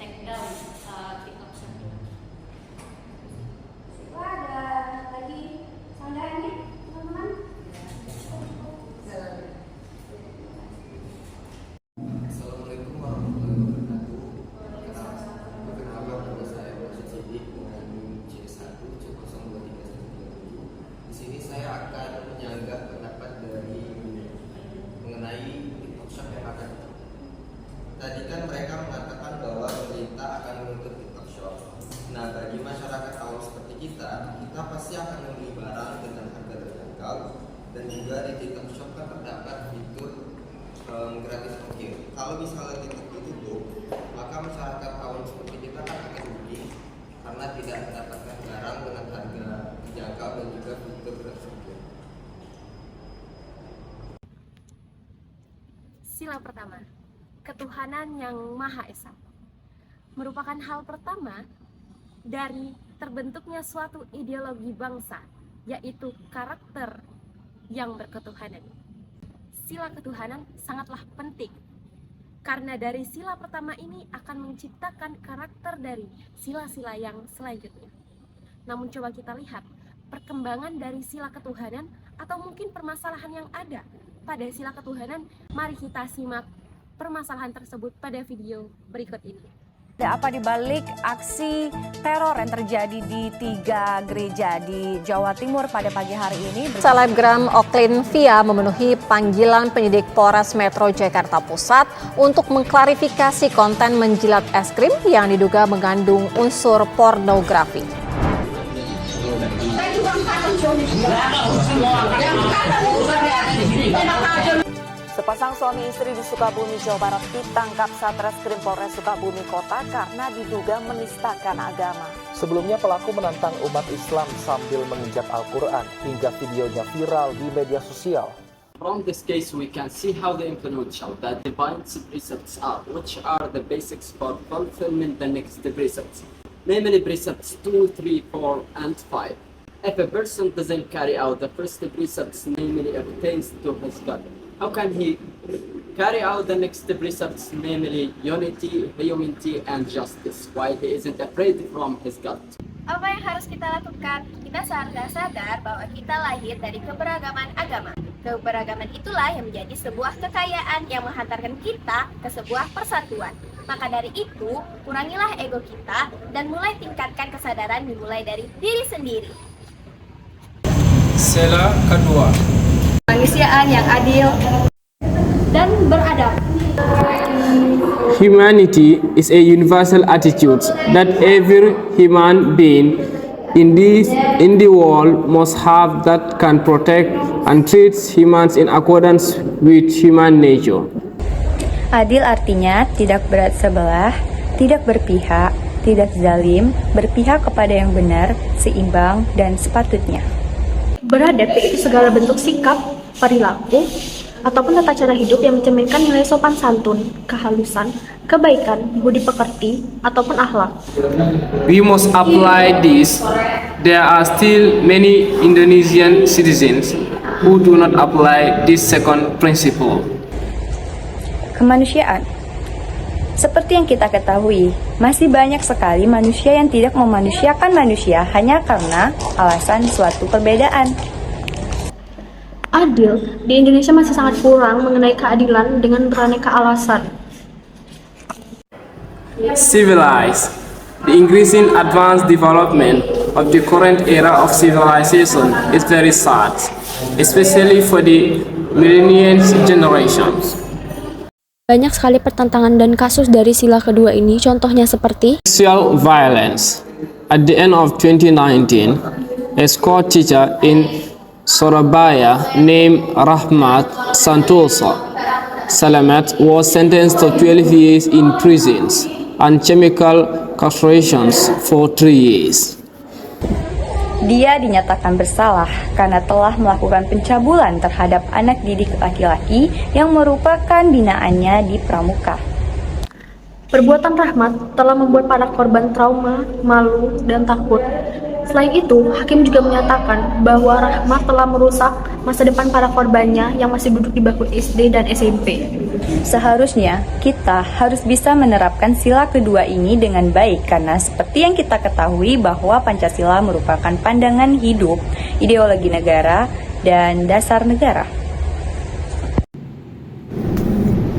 take down TikTok Shop. Ada lagi saudaranya teman-teman? Assalamualaikum warahmatullahi wabarakatuh. Perkenalkan nama saya Basit Sidik dengan C1 C02337. Di sini saya akan menyanggah pendapat dari mengenai TikTok Shop yang akan. Tadi kan mereka mengatakan bahwa pemerintah akan menutup TikTok Shop. Nah, bagi masyarakat awam seperti kita pasti akan membeli barang dengan harga terjangkau, dan juga di TikTok Shop kan terdapat fitur gratis ongkir. Kalau misalnya TikTok ditutup, maka masyarakat awam seperti kita kan akan rugi karena tidak mendapatkan barang dengan harga terjangkau dan juga fitur gratis ongkir. Sila pertama, ketuhanan yang Maha Esa merupakan hal pertama dari terbentuknya suatu ideologi bangsa, yaitu karakter yang berketuhanan. Sila ketuhanan sangatlah penting, karena dari sila pertama ini akan menciptakan karakter dari sila-sila yang selanjutnya. Namun coba kita lihat perkembangan dari sila ketuhanan atau mungkin permasalahan yang ada pada sila ketuhanan. Mari kita simak permasalahan tersebut pada video berikut ini. Ada apa dibalik aksi teror yang terjadi di 3 gereja di Jawa Timur pada pagi hari ini? Selebgram Oklin Via memenuhi panggilan penyidik Polres Metro Jakarta Pusat untuk mengklarifikasi konten menjilat es krim yang diduga mengandung unsur pornografi. Sepasang suami istri di Sukabumi, Jawa Barat ditangkap Satreskrim Polres Sukabumi Kota karena diduga menistakan agama. Sebelumnya pelaku menantang umat Islam sambil menginjak Al-Quran hingga videonya viral di media sosial. From this case, we can see how the influential the divine precepts are, which are the basics for fulfillment the next precepts, namely precepts 2, 3, 4, and 5. If a person doesn't carry out the first precepts, namely obtains to his God, how can he carry out the next precepts, namely unity, humanity, and justice, while he isn't afraid from his God? Apa yang harus kita lakukan? Kita seharusnya sadar bahwa kita lahir dari keberagaman agama. Keberagaman itulah yang menjadi sebuah kekayaan yang menghantarkan kita ke sebuah persatuan. Maka dari itu, kurangilah ego kita dan mulai tingkatkan kesadaran dimulai dari diri sendiri. Sila kedua, Kemanusiaan yang adil dan beradab. humanity is a universal attitude that every human being in the world must have that can protect and treat humans in accordance with human nature. Adil artinya tidak berat sebelah, tidak berpihak, tidak zalim, berpihak kepada yang benar, seimbang, dan sepatutnya. Beradab yaitu segala bentuk sikap, perilaku, ataupun tata cara hidup yang mencerminkan nilai sopan santun, kehalusan, kebaikan, budi pekerti, ataupun akhlak. We must apply this. There are still many Indonesian citizens who do not apply this second principle. Kemanusiaan. Seperti yang kita ketahui, masih banyak sekali manusia yang tidak memanusiakan manusia hanya karena alasan suatu perbedaan. Adil, di Indonesia masih sangat kurang mengenai keadilan dengan beraneka alasan. Civilized. The increasing advanced development of the current era of civilization is very sad, especially for the millennial generations. Banyak sekali pertentangan dan kasus dari sila kedua ini, contohnya seperti Sexual violence. At the end of 2019, a school teacher in Surabaya named Rahmat Santosa Salamat was sentenced to 12 years in prisons and chemical castrations for 3 years. Dia dinyatakan bersalah karena telah melakukan pencabulan terhadap anak didik laki-laki yang merupakan binaannya di Pramuka. perbuatan Rahmat telah membuat para korban trauma, malu, dan takut. Selain itu, hakim juga menyatakan bahwa Rahmat telah merusak masa depan para korbannya yang masih duduk di bangku SD dan SMP. Seharusnya kita harus bisa menerapkan sila kedua ini dengan baik karena seperti yang kita ketahui bahwa Pancasila merupakan pandangan hidup, ideologi negara, dan dasar negara.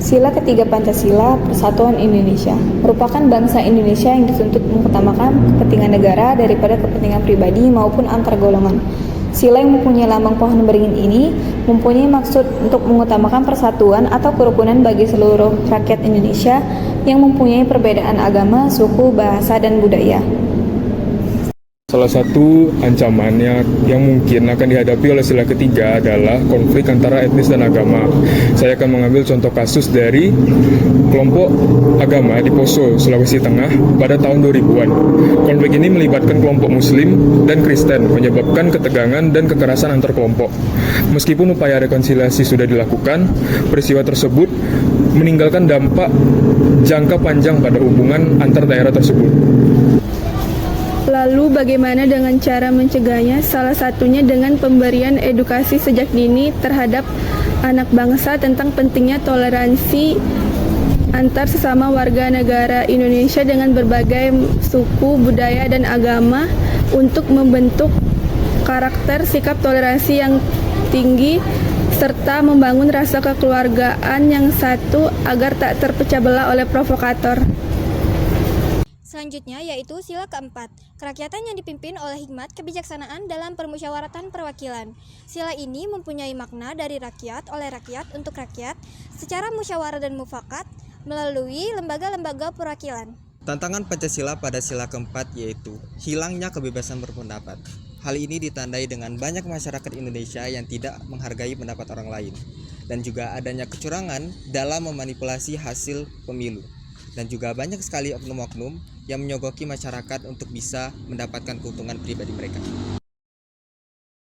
Sila ketiga Pancasila, Persatuan Indonesia, merupakan bangsa Indonesia yang dituntut mengutamakan kepentingan negara daripada kepentingan pribadi maupun antar golongan. Sila yang mempunyai lambang pohon beringin ini mempunyai maksud untuk mengutamakan persatuan atau kerukunan bagi seluruh rakyat Indonesia yang mempunyai perbedaan agama, suku, bahasa, dan budaya. Salah satu ancamannya yang mungkin akan dihadapi oleh sila ketiga adalah konflik antara etnis dan agama. Saya akan mengambil contoh kasus dari kelompok agama di Poso, Sulawesi Tengah pada tahun 2000-an. Konflik ini melibatkan kelompok Muslim dan Kristen, menyebabkan ketegangan dan kekerasan antar kelompok. Meskipun upaya rekonsiliasi sudah dilakukan, peristiwa tersebut meninggalkan dampak jangka panjang pada hubungan antar daerah tersebut. Lalu bagaimana dengan cara mencegahnya? Salah satunya dengan pemberian edukasi sejak dini terhadap anak bangsa tentang pentingnya toleransi antar sesama warga negara Indonesia dengan berbagai suku, budaya, dan agama untuk membentuk karakter sikap toleransi yang tinggi serta membangun rasa kekeluargaan yang satu agar tak terpecah belah oleh provokator. Selanjutnya yaitu sila keempat, kerakyatan yang dipimpin oleh hikmat kebijaksanaan dalam permusyawaratan perwakilan. Sila ini mempunyai makna dari rakyat oleh rakyat untuk rakyat secara musyawarah dan mufakat melalui lembaga-lembaga perwakilan. Tantangan Pancasila pada sila keempat yaitu hilangnya kebebasan berpendapat. Hal ini ditandai dengan banyak masyarakat Indonesia yang tidak menghargai pendapat orang lain, dan juga adanya kecurangan dalam memanipulasi hasil pemilu, dan juga banyak sekali oknum-oknum yang menyogoki masyarakat untuk bisa mendapatkan keuntungan pribadi mereka.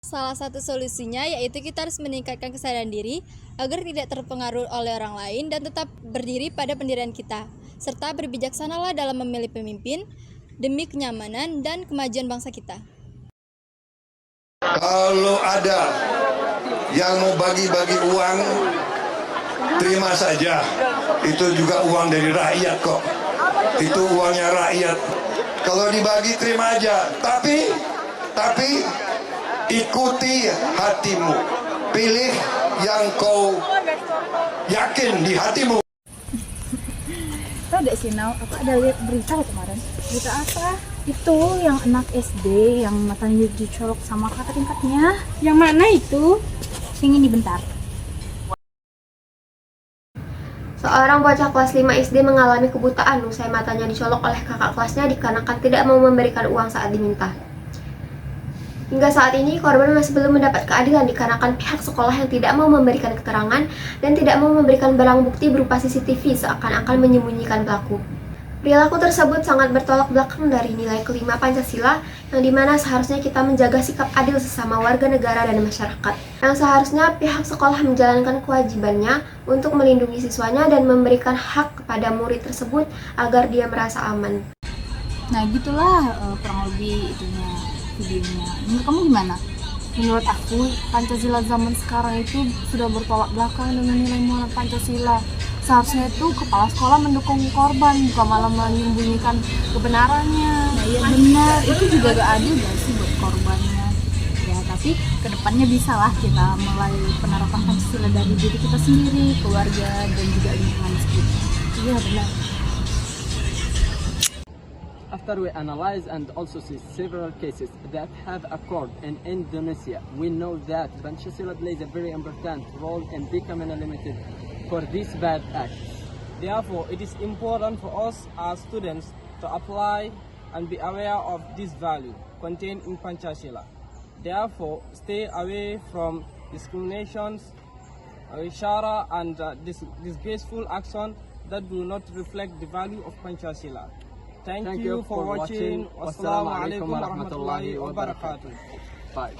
Salah satu solusinya yaitu kita harus meningkatkan kesadaran diri agar tidak terpengaruh oleh orang lain dan tetap berdiri pada pendirian kita, serta berbijaksanalah dalam memilih pemimpin demi kenyamanan dan kemajuan bangsa kita. Kalau ada yang mau bagi-bagi uang, terima saja. Itu juga uang dari rakyat kok. Itu uangnya rakyat. Kalau dibagi terima aja. Tapi ikuti hatimu. Pilih yang kau yakin di hatimu. Tahu gak sih Nau, aku ada lihat berita kemarin. Berita apa? Itu yang anak SD yang matanya dicolok sama kakak tingkatnya. Yang mana itu? Yang ini bentar. Seorang bocah kelas 5 SD mengalami kebutaan usai matanya dicolok oleh kakak kelasnya dikarenakan tidak mau memberikan uang saat diminta. Hingga saat ini, korban masih belum mendapat keadilan dikarenakan pihak sekolah yang tidak mau memberikan keterangan dan tidak mau memberikan barang bukti berupa CCTV seakan-akan menyembunyikan pelaku. Perilaku tersebut sangat bertolak belakang dari nilai kelima Pancasila yang dimana seharusnya kita menjaga sikap adil sesama warga negara dan masyarakat. Yang seharusnya pihak sekolah menjalankan kewajibannya untuk melindungi siswanya dan memberikan hak kepada murid tersebut agar dia merasa aman. Nah gitulah kurang lebih itunya videonya. Menurut kamu gimana? Menurut aku Pancasila zaman sekarang itu sudah bertolak belakang dengan nilai muara Pancasila. Seharusnya itu kepala sekolah mendukung korban, bukan malah menyembunyikan kebenarannya. Nah iya benar, itu juga gak adil gak sih buat korbannya. Ya tapi kedepannya bisa lah kita mulai penerapan Pancasila dari diri kita sendiri, keluarga, dan juga lingkungan sekitar. Iya benar. After we analyze and also see several cases that have occurred in Indonesia, we know that Pancasila plays a very important role in becoming limited for these bad acts. Therefore, it is important for us as students to apply and be aware of this value contained in Pancasila. Therefore, stay away from discriminations, ishara, and disgraceful action that do not reflect the value of Pancasila. Thank you for watching. Wassalamualaikum warahmatullahi wabarakatuh. Bye.